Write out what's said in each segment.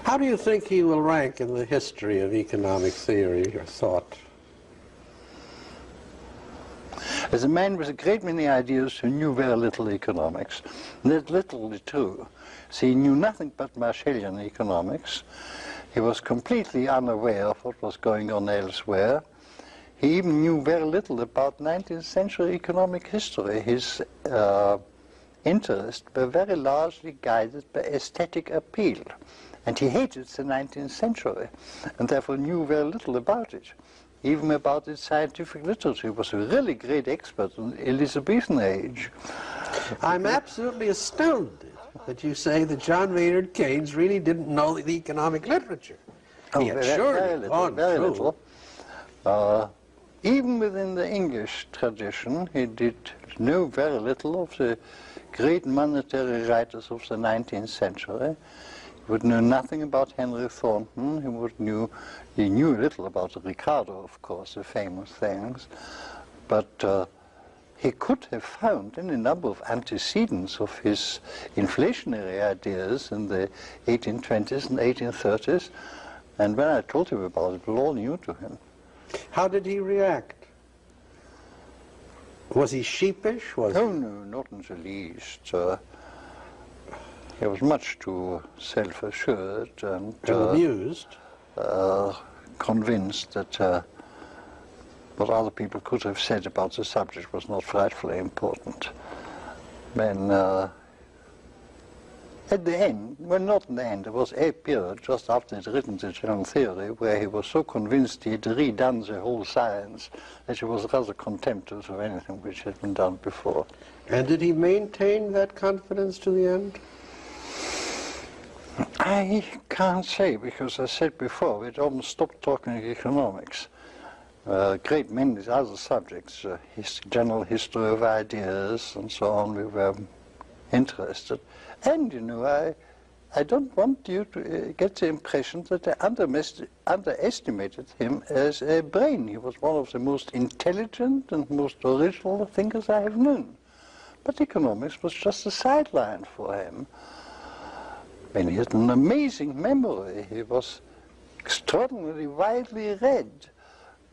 How do you think he will rank in the history of economic theory or thought? As a man with a great many ideas who knew very little economics, and that's literally true. So he knew nothing but Marshallian economics. He was completely unaware of what was going on elsewhere. He even knew very little about 19th century economic history. His interests were very largely guided by aesthetic appeal. And he hated the 19th century, and therefore knew very little about it. Even about its scientific literature. He was a really great expert on the Elizabethan age. I'm absolutely astounded that you say that John Maynard Keynes really didn't know the economic literature. He had surely gone very through. little. Even within the English tradition, he did know very little of the great monetary writers of the 19th century. He would know nothing about Henry Thornton. He knew a little about Ricardo, of course, the famous things. But he could have found any number of antecedents of his inflationary ideas in the 1820s and 1830s. And when I told him about it, it was all new to him. How did he react? Was he sheepish? Oh, no, not in the least. He was much too self-assured and amused, convinced that what other people could have said about the subject was not frightfully important. When at the end, well, not in the end, there was a period just after he'd written the general theory where he was so convinced he'd redone the whole science that he was rather contemptuous of anything which had been done before. And did he maintain that confidence to the end? I can't say, because I said before, we'd almost stopped talking economics. A great many other subjects, general history of ideas and so on, we were interested. And, you know, I don't want you to get the impression that I underestimated him as a brain. He was one of the most intelligent and most original thinkers I have known. But economics was just a sideline for him. And he had an amazing memory. He was extraordinarily widely read.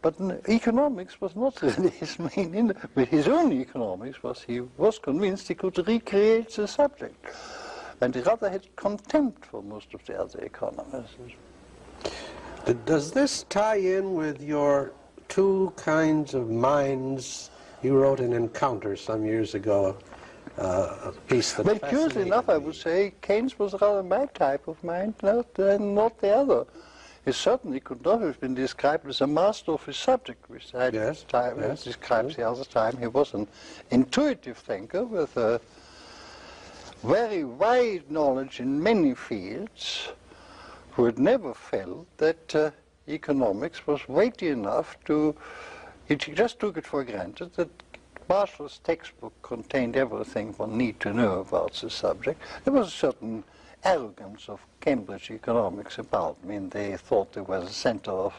But economics was not really his main but his own economics was he was convinced he could recreate the subject. And he rather had contempt for most of the other economists. Does this tie in with your two kinds of minds? You wrote in Encounter some years ago, a piece that But curiously enough, I would say Keynes was rather my type of mind, not the other. He certainly could not have been described as a master of his subject, which I described the other time. He was an intuitive thinker with a very wide knowledge in many fields, who had never felt that economics was weighty enough to, he just took it for granted that Marshall's textbook contained everything one need to know about the subject. There was a certain arrogance of Cambridge economics about. I mean, they thought they were the center of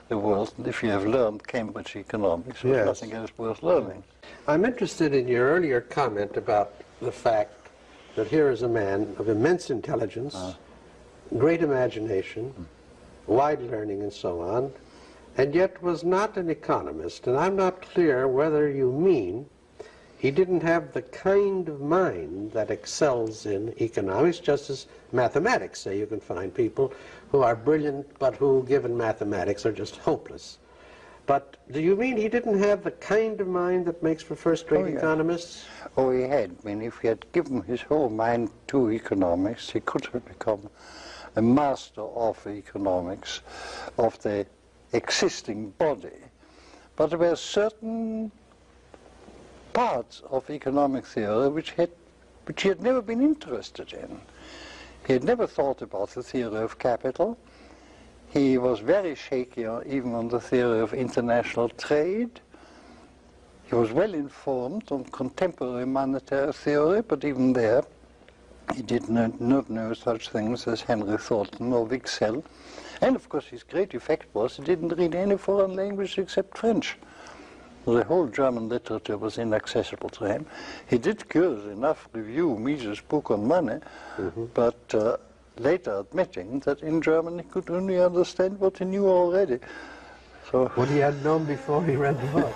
the world, and if you have learned Cambridge economics, there's nothing else worth learning. I'm interested in your earlier comment about the fact that here is a man of immense intelligence, great imagination, wide learning and so on, and yet was not an economist. And I'm not clear whether you mean he didn't have the kind of mind that excels in economics, just as mathematics. Say you can find people who are brilliant, but who, given mathematics, are just hopeless. But do you mean he didn't have the kind of mind that makes for first-rate economists? Oh, he had. I mean, if he had given his whole mind to economics, he could have become a master of economics, of the existing body. But there were certain parts of economic theory which he had never been interested in. He had never thought about the theory of capital. He was very shaky even on the theory of international trade. He was well informed on contemporary monetary theory, but even there he did not know such things as Henry Thornton or Wicksell. And of course his great effect was he didn't read any foreign language except French. The whole German literature was inaccessible to him. He did, curiously enough, review Mises' book on money, but later admitting that in German he could only understand what he knew already. So What he had known before he read the book.